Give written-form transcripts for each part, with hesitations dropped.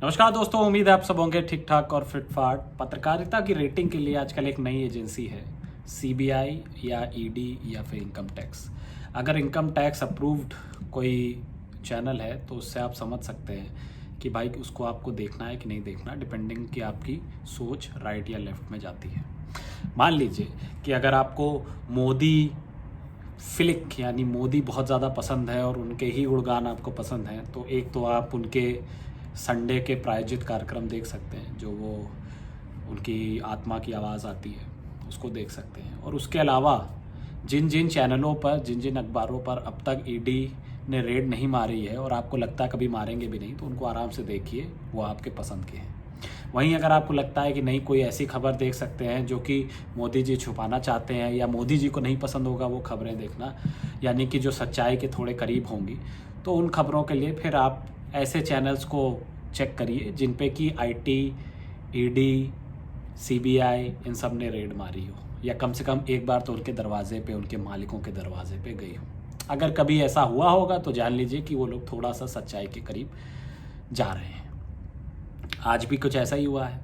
नमस्कार दोस्तों, उम्मीद है आप सब होंगे ठीक ठाक और फिट फाट। पत्रकारिता की रेटिंग के लिए आजकल एक नई एजेंसी है, सीबीआई या ईडी या फिर इनकम टैक्स। अगर इनकम टैक्स अप्रूव्ड कोई चैनल है तो उससे आप समझ सकते हैं कि भाई उसको आपको देखना है कि नहीं देखना, डिपेंडिंग कि आपकी सोच राइट या लेफ्ट में जाती है। मान लीजिए कि अगर आपको मोदी फ्लिक यानी मोदी बहुत ज़्यादा पसंद है और उनके ही गुणगान आपको पसंद हैं, तो एक तो आप उनके संडे के प्रायोजित कार्यक्रम देख सकते हैं, जो वो उनकी आत्मा की आवाज़ आती है, उसको देख सकते हैं। और उसके अलावा जिन जिन चैनलों पर, जिन जिन अखबारों पर अब तक ईडी ने रेड नहीं मारी है और आपको लगता है कभी मारेंगे भी नहीं, तो उनको आराम से देखिए, वो आपके पसंद के हैं। वहीं अगर आपको लगता है कि नहीं, कोई ऐसी खबर देख सकते हैं जो कि मोदी जी छुपाना चाहते हैं या मोदी जी को नहीं पसंद होगा वो खबरें देखना, यानी कि जो सच्चाई के थोड़े करीब होंगी, तो उन खबरों के लिए फिर आप ऐसे चैनल्स को चेक करिए जिन पे कि आईटी, ईडी, सीबीआई इन सब ने रेड मारी हो, या कम से कम एक बार तो उनके दरवाजे पे, उनके मालिकों के दरवाजे पे गई हो। अगर कभी ऐसा हुआ होगा तो जान लीजिए कि वो लोग थोड़ा सा सच्चाई के करीब जा रहे हैं। आज भी कुछ ऐसा ही हुआ है।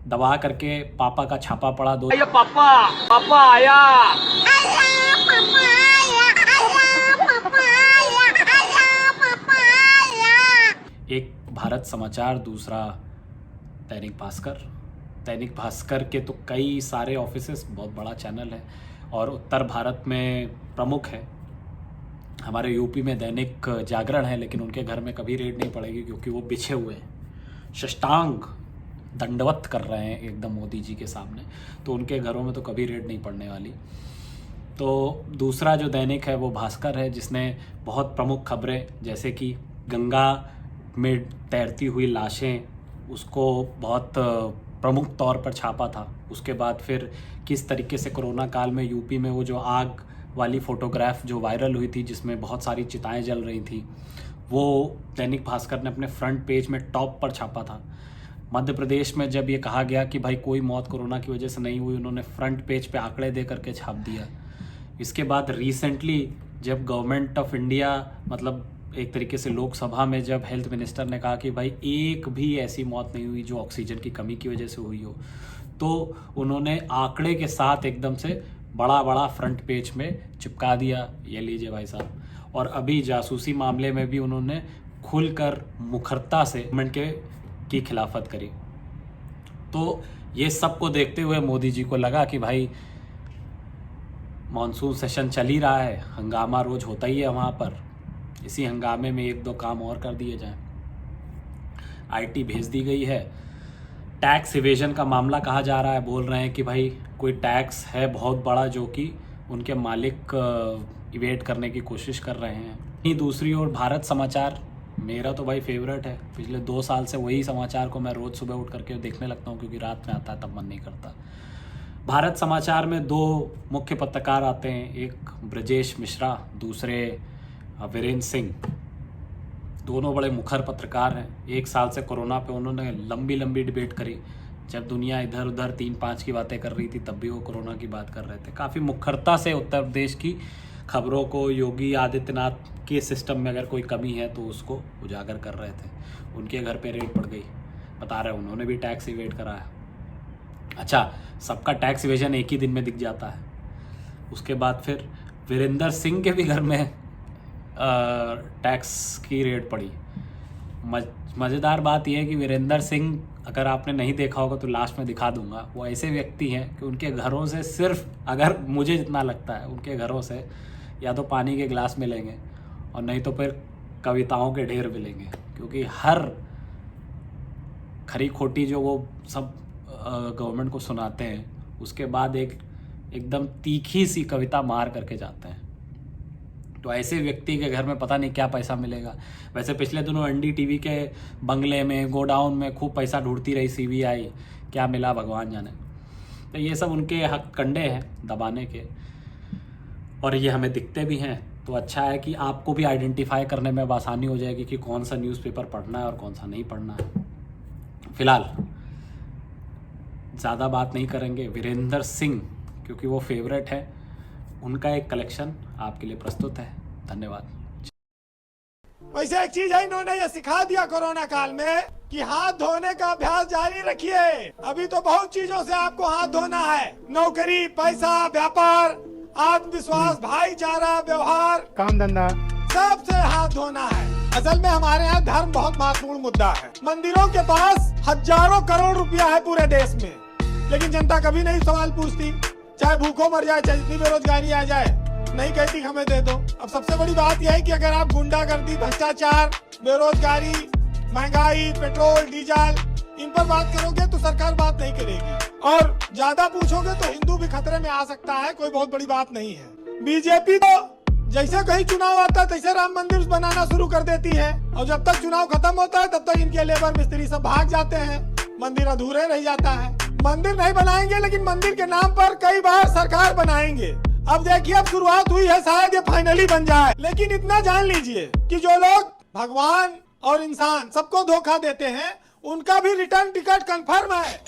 दबा करके पापा का छापा पड़ा, दो ये पापा पापा आया। एक भारत समाचार, दूसरा दैनिक भास्कर। दैनिक भास्कर के तो कई सारे ऑफिसेस, बहुत बड़ा चैनल है और उत्तर भारत में प्रमुख है। हमारे यूपी में दैनिक जागरण है, लेकिन उनके घर में कभी रेड नहीं पड़ेगी क्योंकि वो बिछे हुए हैं, शष्टांग दंडवत कर रहे हैं एकदम मोदी जी के सामने, तो उनके घरों में तो कभी रेड नहीं पड़ने वाली। तो दूसरा जो दैनिक है वो भास्कर है, जिसने बहुत प्रमुख खबरें, जैसे कि गंगा में तैरती हुई लाशें, उसको बहुत प्रमुख तौर पर छापा था। उसके बाद फिर किस तरीके से कोरोना काल में यूपी में वो जो आग वाली फ़ोटोग्राफ जो वायरल हुई थी, जिसमें बहुत सारी चिताएं जल रही थी, वो दैनिक भास्कर ने अपने फ्रंट पेज में टॉप पर छापा था। मध्य प्रदेश में जब ये कहा गया कि भाई कोई मौत कोरोना की वजह से नहीं हुई, उन्होंने फ्रंट पेज पे आंकड़े दे करके छाप दिया। इसके बाद रिसेंटली जब गवर्नमेंट ऑफ इंडिया, मतलब एक तरीके से लोकसभा में जब हेल्थ मिनिस्टर ने कहा कि भाई एक भी ऐसी मौत नहीं हुई जो ऑक्सीजन की कमी की वजह से हुई हो, तो उन्होंने आंकड़े के साथ एकदम से बड़ा बड़ा फ्रंट पेज में चिपका दिया, ये लीजिए भाई साहब। और अभी जासूसी मामले में भी उन्होंने खुलकर मुखरता से गवर्नमेंट की खिलाफत करी। तो ये सब को देखते हुए मोदी जी को लगा कि भाई मॉनसून सेशन चल ही रहा है, हंगामा रोज होता ही है वहाँ पर, इसी हंगामे में एक दो काम और कर दिए जाएं। आईटी भेज दी गई है। टैक्स इवेजन का मामला कहा जा रहा है, बोल रहे हैं कि भाई कोई टैक्स है बहुत बड़ा जो कि उनके मालिक इवेट करने की कोशिश कर रहे हैं। दूसरी ओर भारत समाचार मेरा तो भाई फेवरेट है, पिछले 2 साल से वही समाचार को मैं रोज़ सुबह उठ करके देखने लगता हूँ, क्योंकि रात में आता है तब मन नहीं करता। भारत समाचार में 2 मुख्य पत्रकार आते हैं, एक ब्रजेश मिश्रा, दूसरे वीरेंद्र सिंह। दोनों बड़े मुखर पत्रकार हैं। 1 साल से कोरोना पे उन्होंने लंबी लंबी डिबेट करी। जब दुनिया इधर उधर 3-5 की बातें कर रही थी, तब भी वो कोरोना की बात कर रहे थे। काफ़ी मुखरता से उत्तर प्रदेश की खबरों को, योगी आदित्यनाथ के सिस्टम में अगर कोई कमी है तो उसको उजागर कर रहे थे। उनके घर पे रेड पड़ गई, बता रहे उन्होंने भी टैक्स इवेट कराया। अच्छा, सबका टैक्स इवेजन एक ही दिन में दिख जाता है। उसके बाद फिर वीरेंद्र सिंह के भी घर में टैक्स की रेड पड़ी। मज़ेदार बात यह है कि वीरेंद्र सिंह, अगर आपने नहीं देखा होगा तो लास्ट में दिखा दूंगा, वो ऐसे व्यक्ति हैं कि उनके घरों से सिर्फ, अगर मुझे जितना लगता है, उनके घरों से या तो पानी के गिलास मिलेंगे और नहीं तो फिर कविताओं के ढेर मिलेंगे, क्योंकि हर खरी खोटी जो वो सब गवर्नमेंट को सुनाते हैं, उसके बाद एकदम तीखी सी कविता मार करके जाते हैं। तो ऐसे व्यक्ति के घर में पता नहीं क्या पैसा मिलेगा। वैसे पिछले दिनों एनडीटीवी के बंगले में, गोडाउन में खूब पैसा ढूंढती रही सीबीआई, क्या मिला भगवान जाने। तो ये सब उनके हक कंडे हैं दबाने के, और ये हमें दिखते भी हैं। तो अच्छा है कि आपको भी आइडेंटिफाई करने में आसानी हो जाएगी कि कौन सा न्यूज़पेपर पढ़ना है और कौन सा नहीं पढ़ना है। फिलहाल ज़्यादा बात नहीं करेंगे। वीरेंद्र सिंह, क्योंकि वो फेवरेट है, उनका एक कलेक्शन आपके लिए प्रस्तुत है। धन्यवाद। वैसे एक चीज है, इन्होंने ये सिखा दिया कोरोना काल में कि हाथ धोने का अभ्यास जारी रखिए। अभी तो बहुत चीजों से आपको हाथ धोना है, नौकरी, पैसा, व्यापार, आत्मविश्वास, भाईचारा, व्यवहार, काम धंधा, सबसे हाथ धोना है। असल में हमारे यहाँ धर्म बहुत महत्वपूर्ण मुद्दा है। मंदिरों के पास हजारों करोड़ रुपया है पूरे देश में, लेकिन जनता कभी नहीं सवाल पूछती। चाहे भूखों मर जाए, चाहे जितनी बेरोजगारी आ जाए, नहीं कहती हमें दे दो। अब सबसे बड़ी बात यह है कि अगर आप गुंडागर्दी, भ्रष्टाचार, बेरोजगारी, महंगाई, पेट्रोल, डीजल, इन पर बात करोगे तो सरकार बात नहीं करेगी, और ज्यादा पूछोगे तो हिंदू भी खतरे में आ सकता है। कोई बहुत बड़ी बात नहीं है। बीजेपी तो जैसे कहीं चुनाव आता है तैसे राम मंदिर बनाना शुरू कर देती है, और जब तक चुनाव खत्म होता है तब तक इनके लेबर मिस्त्री सब भाग जाते हैं, मंदिर अधूरे रह जाता है। मंदिर नहीं बनाएंगे, लेकिन मंदिर के नाम पर कई बार सरकार बनाएंगे। अब देखिए, अब शुरुआत हुई है, शायद ये फाइनली बन जाए। लेकिन इतना जान लीजिए कि जो लोग भगवान और इंसान सबको धोखा देते हैं, उनका भी रिटर्न टिकट कंफर्म है।